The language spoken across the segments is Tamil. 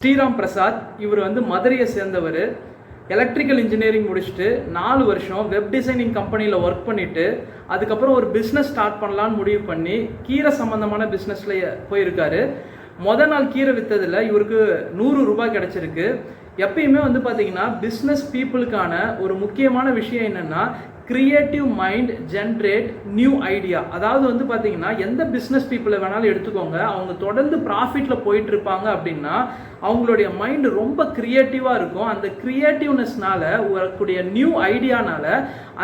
ஸ்ரீராம் பிரசாத் இவர் வந்து மதுரையை சேர்ந்தவர். எலக்ட்ரிக்கல் இன்ஜினியரிங் முடிச்சுட்டு 4 வருஷம் வெப் டிசைனிங் கம்பெனியில் ஒர்க் பண்ணிவிட்டு அதுக்கப்புறம் ஒரு பிஸ்னஸ் ஸ்டார்ட் பண்ணலான்னு முடிவு பண்ணி கீரை சம்மந்தமான பிஸ்னஸில் போயிருக்காரு. நாள் கீரை விற்றதில் இவருக்கு 100 ரூபாய் கிடச்சிருக்கு. எப்பயுமே வந்து பார்த்தீங்கன்னா பிஸ்னஸ் பீப்புளுக்கான ஒரு முக்கியமான விஷயம் என்னென்னா creative mind generate new idea. அதாவது வந்து பார்த்தீங்கன்னா எந்த பிஸ்னஸ் பீப்புளை வேணாலும் எடுத்துக்கோங்க, அவங்க தொடர்ந்து ப்ராஃபிட்டில் போயிட்டு இருப்பாங்க அப்படின்னா அவங்களுடைய மைண்டு ரொம்ப க்ரியேட்டிவாக இருக்கும். அந்த க்ரியேட்டிவ்னஸ்னால வரக்கூடிய நியூ ஐடியானால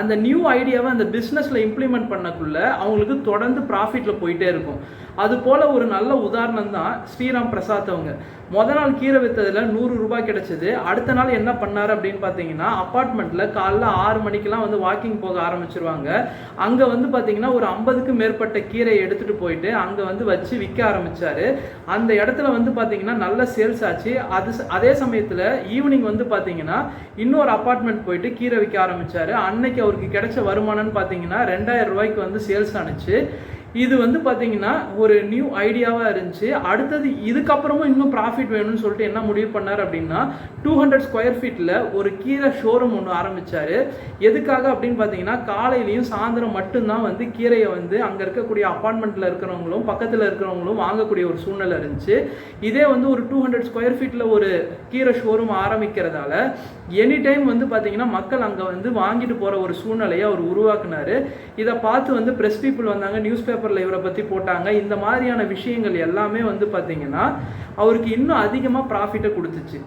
அந்த நியூ ஐடியாவை அந்த பிஸ்னஸில் இம்ப்ளிமெண்ட் பண்ணக்குள்ள அவங்களுக்கு தொடர்ந்து ப்ராஃபிட்டில் போயிட்டே இருக்கும். அது போல் ஒரு நல்ல உதாரணம் தான் ஸ்ரீராம் பிரசாத். அவங்க நாள் கீரை விற்றதில் 100 ரூபாய் கிடச்சிது. அடுத்த நாள் என்ன பண்ணார் அப்படின்னு பார்த்தீங்கன்னா அப்பார்ட்மெண்ட்டில் காலைல 6 மணிக்கெலாம் வந்து வாக்கிங் போக ஆரம்பிச்சிருவாங்க. அங்கே வந்து பார்த்தீங்கன்னா ஒரு 50க்கும் மேற்பட்ட கீரையை எடுத்துகிட்டு போயிட்டு அங்கே வந்து வச்சு விற்க ஆரம்பித்தார். அந்த இடத்துல வந்து பார்த்தீங்கன்னா நல்ல சேல்ஸ் ஆச்சு. அதே சமயத்தில் ஈவினிங் வந்து பார்த்தீங்கன்னா இன்னொரு அப்பார்ட்மெண்ட் போயிட்டு கீரை விற்க ஆரம்பித்தார். அன்னைக்கு அவருக்கு கிடைச்ச வருமானம்னு பார்த்தீங்கன்னா 2000 ரூபாய்க்கு வந்து சேல்ஸ் ஆனிச்சு. இது வந்து பார்த்தீங்கன்னா ஒரு நியூ ஐடியாவாக இருந்துச்சு. அடுத்தது இதுக்கப்புறமும் இன்னும் ப்ராஃபிட் வேணும்னு சொல்லிட்டு என்ன முடிவு பண்ணார் அப்படின்னா 200 ஸ்கொயர் ஃபீட்டில் ஒரு கீரை ஷோரூம் ஒன்று ஆரம்பித்தார். எதுக்காக அப்படின்னு பார்த்தீங்கன்னா காலையிலையும் சாயந்தரம் மட்டும்தான் வந்து கீரையை வந்து அங்கே இருக்கக்கூடிய அப்பார்ட்மெண்ட்டில் இருக்கிறவங்களும் பக்கத்தில் இருக்கிறவங்களும் வாங்கக்கூடிய ஒரு சூழ்நிலை இருந்துச்சு. இதே வந்து ஒரு 200 ஸ்கொயர் ஃபீட்டில் ஒரு கீரை ஷோரூம் ஆரம்பிக்கிறதால எனி டைம் வந்து பார்த்தீங்கன்னா மக்கள் அங்கே வந்து வாங்கிட்டு போகிற ஒரு சூழ்நிலையை அவர் உருவாக்குனார். இதை பார்த்து வந்து ப்ரெஸ் பீப்புள் வந்தாங்க, நியூஸ் பேப்பரில் இவரை பற்றி போட்டாங்க. இந்த மாதிரியான விஷயங்கள் எல்லாமே வந்து பார்த்தீங்கன்னா அவருக்கு இன்னும் அதிகமாக ப்ராஃபிட்டை கொடுத்துச்சு.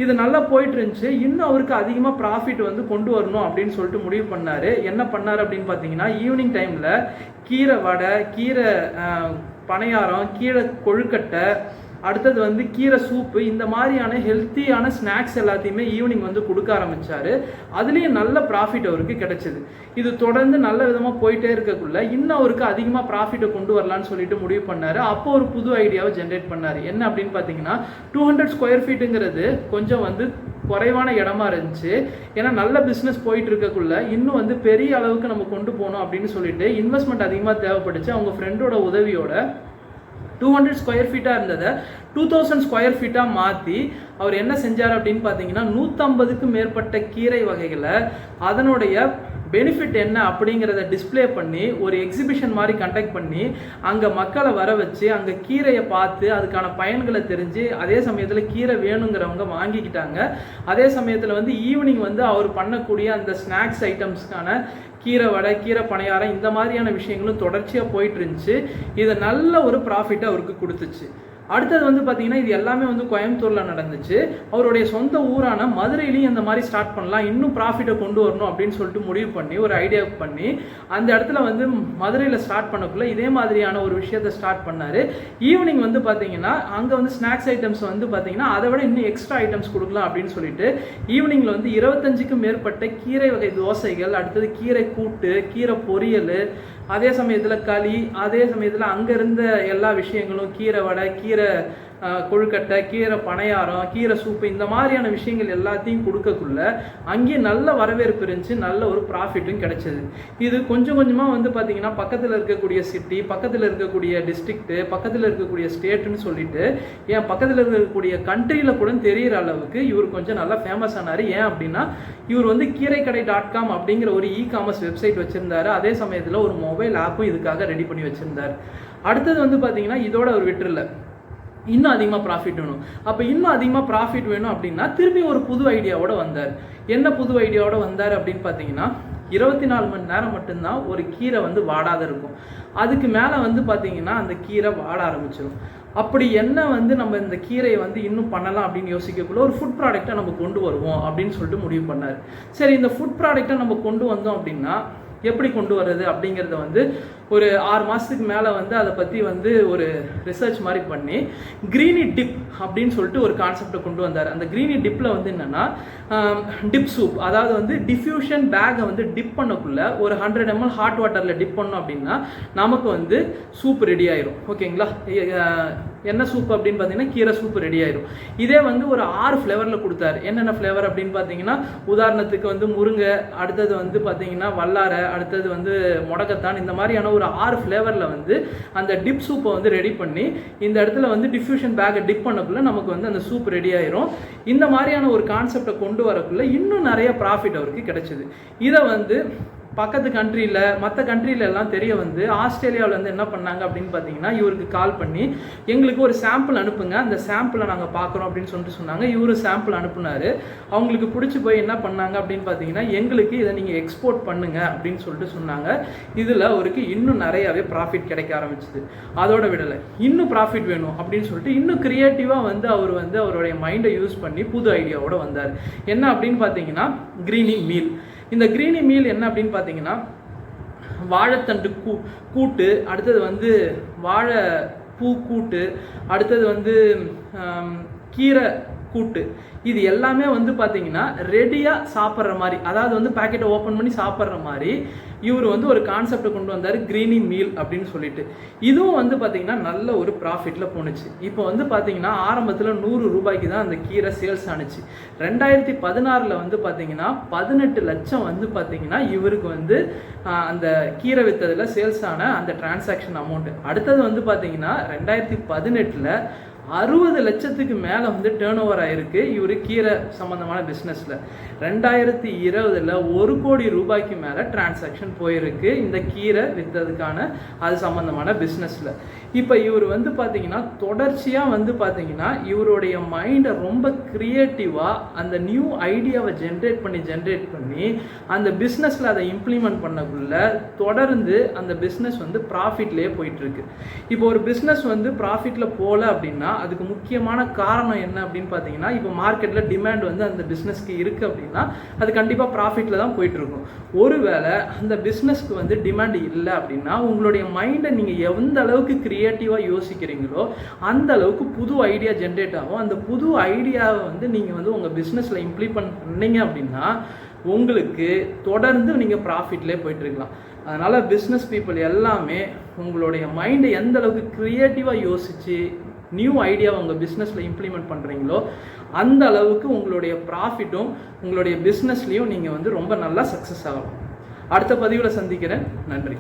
இது நல்லா போயிட்டு இருந்துச்சு. இன்னும் அவருக்கு அதிகமாக ப்ராஃபிட் வந்து கொண்டு வரணும் அப்படின்னு சொல்லிட்டு முடிவு பண்ணார். என்ன பண்ணார் அப்படின்னு பார்த்தீங்கன்னா ஈவினிங் டைமில் கீரை வடை, கீரை பணியாரம், கீரை கொழுக்கட்டை, அடுத்தது வந்து கீரை சூப்பு, இந்த மாதிரியான ஹெல்த்தியான ஸ்நாக்ஸ் எல்லாத்தையுமே ஈவினிங் வந்து கொடுக்க ஆரம்பித்தார். அதுலேயும் நல்ல ப்ராஃபிட் அவருக்கு கிடைச்சிது. இது தொடர்ந்து நல்ல விதமாக போயிட்டே இருக்கக்குள்ள இன்னும் அவருக்கு அதிகமாக ப்ராஃபிட்டை கொண்டு வரலான்னு சொல்லிட்டு முடிவு பண்ணார். அப்போ ஒரு புது ஐடியாவை ஜென்ரேட் பண்ணார். என்ன அப்படின்னு பார்த்தீங்கன்னா 200 ஸ்கொயர் ஃபீட்டுங்கிறது கொஞ்சம் வந்து குறைவான இடமா இருந்துச்சு. ஏன்னா நல்ல பிஸ்னஸ் போயிட்டு இருக்கக்குள்ள இன்னும் வந்து பெரிய அளவுக்கு நம்ம கொண்டு போகணும் அப்படின்னு சொல்லிட்டு இன்வெஸ்ட்மெண்ட் அதிகமாக தேவைப்பட்டுச்சு. அவங்க ஃப்ரெண்டோட உதவியோட 200 ஸ்கொயர் ஃபீட்டாக இருந்ததை 2000 ஸ்கொயர் ஃபீட்டாக மாற்றி அவர் என்ன செஞ்சார் அப்படின்னு பார்த்தீங்கன்னா 150க்கும் மேற்பட்ட கீரை வகைகளை அதனுடைய பெனிஃபிட் என்ன அப்படிங்கிறத டிஸ்பிளே பண்ணி ஒரு எக்ஸிபிஷன் மாதிரி கண்டக்ட் பண்ணி அங்கே மக்களை வர வச்சு அங்கே கீரையை பார்த்து அதுக்கான பயன்களை தெரிஞ்சு அதே சமயத்தில் கீரை வேணுங்கிறவங்க வாங்கிக்கிட்டாங்க. அதே சமயத்தில் வந்து ஈவினிங் வந்து அவர் பண்ணக்கூடிய அந்த ஸ்நாக்ஸ் ஐட்டம்ஸ்க்கான கீரை வடை, கீரை பணியாரம், இந்த மாதிரியான விஷயங்களும் தொடர்ச்சியாக போயிட்டு இருந்துச்சு. இது நல்ல ஒரு ப்ராஃபிட்டை அவருக்கு கொடுத்துச்சு. அடுத்தது வந்து பார்த்தீங்கன்னா இது எல்லாமே வந்து கோயம்புத்தூரில் நடந்துச்சு. அவருடைய சொந்த ஊரான மதுரையிலையும் இந்த மாதிரி ஸ்டார்ட் பண்ணலாம், இன்னும் ப்ராஃபிட்டை கொண்டு வரணும் அப்படின்னு சொல்லிட்டு முடிவு பண்ணி ஒரு ஐடியா பண்ணி அந்த இடத்துல வந்து மதுரையில் ஸ்டார்ட் பண்ணக்குள்ள இதே மாதிரியான ஒரு விஷயத்தை ஸ்டார்ட் பண்ணார். ஈவினிங் வந்து பார்த்தீங்கன்னா அங்கே வந்து ஸ்நாக்ஸ் ஐட்டம்ஸ் வந்து பார்த்தீங்கன்னா அதை விட இன்னும் எக்ஸ்ட்ரா ஐட்டம்ஸ் கொடுக்கலாம் அப்படின்னு சொல்லிட்டு ஈவினிங்கில் வந்து 25க்கும் மேற்பட்ட கீரை வகை தோசைகள், அடுத்தது கீரை கூட்டு, கீரை பொரியல், அதே சமயத்தில் களி, அதே சமயத்தில் அங்கே இருந்த எல்லா விஷயங்களும் கீரை வடை, கீரை கொழுக்கட்டை, கீரை பணியாரம், கீரை சூப்பு, இந்த மாதிரியான விஷயங்கள் எல்லாத்தையும் கொடுக்கக்குள்ள அங்கேயே நல்ல வரவேற்பு இருந்துச்சு, நல்ல ஒரு ப்ராஃபிட்டும் கிடைச்சது. இது கொஞ்சம் கொஞ்சமாக வந்து பார்த்திங்கன்னா பக்கத்தில் இருக்கக்கூடிய சிட்டி, பக்கத்தில் இருக்கக்கூடிய டிஸ்ட்ரிக்ட்டு, பக்கத்தில் இருக்கக்கூடிய ஸ்டேட்டுன்னு சொல்லிட்டு ஏன் பக்கத்தில் இருக்கக்கூடிய கண்ட்ரியில் கூட தெரிகிற அளவுக்கு இவர் கொஞ்சம் நல்லா ஃபேமஸ் ஆனார். ஏன் அப்படின்னா இவர் வந்து கீரைக்கடை.com அப்படிங்கிற ஒரு இ-காமர்ஸ் வெப்சைட் வச்சுருந்தார். அதே சமயத்தில் ஒரு மொபைல் ஆப்பும் இதுக்காக ரெடி பண்ணி வச்சுருந்தார். அடுத்தது வந்து பார்த்திங்கன்னா இதோட ஒரு விட்டுரில் இன்னும் அதிகமாக ப்ராஃபிட் வேணும். அப்போ இன்னும் அதிகமாக ப்ராஃபிட் வேணும் அப்படின்னா திரும்பி ஒரு புது ஐடியாவோடு வந்தார். என்ன புது ஐடியாவோடு வந்தார் அப்படின்னு பார்த்தீங்கன்னா 24 மணி நேரம் மட்டும்தான் ஒரு கீரை வந்து வாடாத இருக்கும். அதுக்கு மேலே வந்து பார்த்தீங்கன்னா அந்த கீரை வாட ஆரம்பிச்சிடும். அப்படி என்ன வந்து நம்ம இந்த கீரையை வந்து இன்னும் பண்ணலாம் அப்படின்னு யோசிக்கக்குள்ள ஒரு ஃபுட் ப்ராடக்டை நம்ம கொண்டு வருவோம் அப்படின்னு சொல்லிட்டு முடிவு பண்ணார். சரி, இந்த ஃபுட் ப்ராடக்டை நம்ம கொண்டு வந்தோம் அப்படின்னா எப்படி கொண்டு வர்றது அப்படிங்கிறத வந்து ஒரு 6 மாதத்துக்கு மேலே வந்து அதை பற்றி வந்து ஒரு ரிசர்ச் மாதிரி பண்ணி க்ரீனி டிப் அப்படின்னு சொல்லிட்டு ஒரு கான்செப்டை கொண்டு வந்தார். அந்த க்ரீனி டிப்பில் வந்து என்னென்னா டிப் சூப், அதாவது வந்து டிஃப்யூஷன் பேக்கை வந்து டிப் பண்ணக்குள்ள ஒரு 100 ml ஹாட் வாட்டரில் டிப் பண்ணோம் அப்படின்னா நமக்கு வந்து சூப் ரெடி ஆயிரும். ஓகேங்களா? என்ன சூப் அப்படின்னு பார்த்தீங்கன்னா கீரை சூப் ரெடி ஆயிடும். இதே வந்து ஒரு 6 ஃப்ளேவரில் கொடுத்தாரு. என்னென்ன ஃப்ளேவர் அப்படின்னு பார்த்தீங்கன்னா உதாரணத்துக்கு வந்து முருங்கை, அடுத்தது வந்து பார்த்தீங்கன்னா வல்லாரை, அடுத்தது வந்து முடக்கத்தான், இந்த மாதிரியான ஒரு 6 ஃப்ளேவரில் வந்து அந்த டிப் சூப்பை வந்து ரெடி பண்ணி இந்த இடத்துல வந்து டிஃப்யூஷன் பேக்கை டிப் பண்ணக்குள்ள நமக்கு வந்து அந்த சூப் ரெடி ஆயிரும். இந்த மாதிரியான ஒரு கான்செப்டை கொண்டு வரக்குள்ள இன்னும் நிறைய ப்ராஃபிட் அவருக்கு கிடைச்சிது. இதை வந்து பக்கத்து கண்ட்ரியில் மற்ற கண்ட்ரியில எல்லாம் தெரிய வந்து ஆஸ்திரேலியாவில் வந்து என்ன பண்ணாங்க அப்படின்னு பார்த்தீங்கன்னா இவருக்கு கால் பண்ணி எங்களுக்கு ஒரு சாம்பிள் அனுப்புங்க, அந்த சாம்பிளை நாங்கள் பார்க்குறோம் அப்படின்னு சொல்லிட்டு சொன்னாங்க. இவரு சாம்பிள் அனுப்புனாரு. அவங்களுக்கு பிடிச்சி போய் என்ன பண்ணாங்க அப்படின்னு பார்த்தீங்கன்னா எங்களுக்கு இதை நீங்கள் எக்ஸ்போர்ட் பண்ணுங்க அப்படின்னு சொல்லிட்டு சொன்னாங்க. இதில் அவருக்கு இன்னும் நிறையாவே ப்ராஃபிட் கிடைக்க ஆரம்பிச்சிது. அதோட விடலை, இன்னும் ப்ராஃபிட் வேணும் அப்படின்னு சொல்லிட்டு இன்னும் க்ரியேட்டிவாக வந்து அவர் வந்து அவருடைய மைண்டை யூஸ் பண்ணி புது ஐடியாவோட வந்தார். என்ன அப்படின்னு பார்த்தீங்கன்னா கிரீனி மீல். இந்த கிரீனி மீல் என்ன அப்படின்னு பார்த்தீங்கன்னா வாழைத்தண்டு கூட்டு, அடுத்தது வந்து வாழை பூ கூட்டு, அடுத்தது வந்து கீரை கூட்டு, இது எல்லாமே வந்து பார்த்தீங்கன்னா ரெடியாக சாப்பிட்ற மாதிரி, அதாவது வந்து பேக்கெட்டை ஓப்பன் பண்ணி சாப்பிட்ற மாதிரி இவர் வந்து ஒரு கான்செப்டை கொண்டு வந்தார், கிரீனி மீல் அப்படின்னு சொல்லிட்டு. இதுவும் வந்து பார்த்தீங்கன்னா நல்ல ஒரு ப்ராஃபிட்டில் போணுச்சு. இப்போ வந்து பார்த்தீங்கன்னா ஆரம்பத்தில் 100 ரூபாய்க்கு தான் அந்த கீரை சேல்ஸ் ஆணுச்சு. 2016 வந்து பார்த்தீங்கன்னா 18 லட்சம் வந்து பார்த்தீங்கன்னா இவருக்கு வந்து அந்த கீரை விற்றதில் சேல்ஸ் ஆன அந்த டிரான்சாக்ஷன் அமௌண்ட்டு. அடுத்தது வந்து பார்த்தீங்கன்னா 2018 60 லட்சத்துக்கு மேலே வந்து டேர்ன் ஓவர் ஆகிருக்கு இவர் கீரை சம்மந்தமான பிஸ்னஸில். 2020 1 கோடி ரூபாய்க்கு மேலே டிரான்சாக்ஷன் போயிருக்கு இந்த கீரை விற்றதுக்கான அது சம்மந்தமான பிஸ்னஸில். இப்போ இவர் வந்து பார்த்தீங்கன்னா தொடர்ச்சியாக வந்து பார்த்தீங்கன்னா இவருடைய மைண்டை ரொம்ப க்ரியேட்டிவாக அந்த நியூ ஐடியாவை ஜென்ரேட் பண்ணி அந்த பிஸ்னஸில் அதை இம்ப்ளிமெண்ட் பண்ணக்குள்ள தொடர்ந்து அந்த பிஸ்னஸ் வந்து ப்ராஃபிட்லேயே போயிட்டுருக்கு. இப்போ ஒரு பிஸ்னஸ் வந்து ப்ராஃபிட்டில் போகல அப்படின்னா அதுக்கு முக்கியமான காரணம் என்ன அப்படின்னு பார்த்தீங்கன்னா இப்போ மார்க்கெட்டில் டிமாண்ட் வந்து அந்த பிஸ்னஸ்க்கு இருக்குது அப்படின்னா அது கண்டிப்பாக ப்ராஃபிட்டில் தான் போயிட்டுருக்கும். ஒருவேளை அந்த பிஸ்னஸ்க்கு வந்து டிமாண்ட் இல்லை அப்படின்னா உங்களுடைய மைண்டை நீங்கள் எந்த அளவுக்கு க்ரியேட்டிவாக யோசிக்கிறீங்களோ அந்த அளவுக்கு புது ஐடியா ஜென்ரேட் ஆகும். அந்த புது ஐடியாவை வந்து நீங்கள் வந்து உங்கள் பிஸ்னஸில் இம்ப்ளிமெண்ட் பண்ணீங்க அப்படின்னா உங்களுக்கு தொடர்ந்து நீங்கள் ப்ராஃபிட்லேயே போயிட்டுருக்கலாம். அதனால் பிஸ்னஸ் பீப்புள் எல்லாமே உங்களுடைய மைண்டை எந்த அளவுக்கு க்ரியேட்டிவாக யோசித்து நியூ ஐடியாவை உங்கள் பிஸ்னஸில் இம்ப்ளிமெண்ட் பண்ணுறீங்களோ அந்த அளவுக்கு உங்களுடைய ப்ராஃபிட்டும் உங்களுடைய பிஸ்னஸ்லேயும் நீங்கள் வந்து ரொம்ப நல்லா சக்ஸஸ் ஆகலாம். அடுத்த பதிவில் சந்திக்கிறேன். நன்றி.